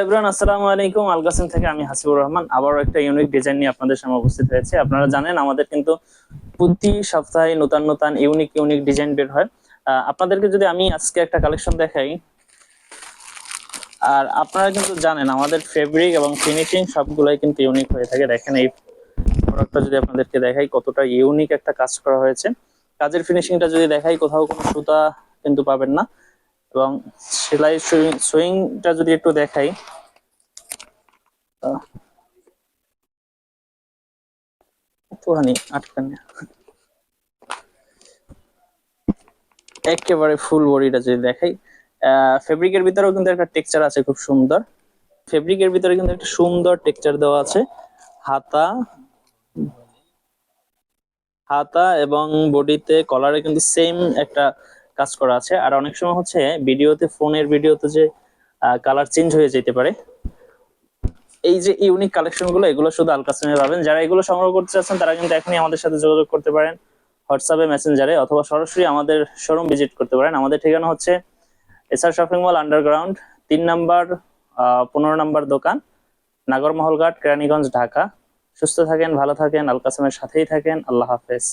Everyone, আসসালামু আলাইকুম। আলকাসিম থেকে আমি হাসিবুর রহমান আবারও একটা ইউনিক ডিজাইন নিয়ে আপনাদের সামনে উপস্থিত হয়েছে। আপনারা জানেন আমাদের কিন্তু প্রতি সপ্তাহে নতুন নতুন ইউনিক ইউনিক ডিজাইন বের হয়। আপনাদেরকে যদি আমি আজকে একটা কালেকশন দেখাই, আর আপনারা কিন্তু জানেন আমাদের ফেব্রিক এবং ফিনিশিং সবগুলাই কিন্তু ইউনিক হয়ে থাকে। দেখেন এই প্রোডাক্টটা যদি আপনাদেরকে দেখাই কতটা ইউনিক একটা কাজ করা হয়েছে। কাজের ফিনিশিংটা যদি দেখাই কোথাও কোনো সুতা কিন্তু পাবেন না, এবং সেলাই সুইংটা যদি একটু দেখাই একটুখানি আটকানি, একেবারে ফুল বডিটা যদি দেখাই, ফেব্রিকের ভিতরেও কিন্তু একটা টেক্সচার আছে খুব সুন্দর। ফেব্রিকের ভিতরে কিন্তু একটা সুন্দর টেক্সচার দেওয়া আছে। হাতা হাতা এবং বডিতে কলারে কিন্তু সেম একটা কাজ করা আছে। আর অনেক সময় হচ্ছে ভিডিওতে, ফোনের ভিডিওতে যে কালার চেঞ্জ হয়ে যেতে পারে। এই যে ইউনিক কালেকশন গুলো, এগুলো শুধু আলকাসিমে পাবেন। যারা এগুলো সংগ্রহ করতে চাচ্ছেন তারা কিন্তু এখনই আমাদের সাথে যোগাযোগ করতে পারেন হোয়াটসঅ্যাপে, মেসেঞ্জারে, অথবা সরাসরি আমাদের শোরুম ভিজিট করতে পারেন। আমাদের ঠিকানা হচ্ছে এসআর শপিং মল আন্ডারগ্রাউন্ড 3 নম্বর 15 নম্বর দোকান, নাগরমহল ঘাট, কেরানীগঞ্জ, ঢাকা। সুস্থ থাকেন, ভালো থাকেন, আলকাসিমের সাথেই থাকেন। আল্লাহ হাফেজ।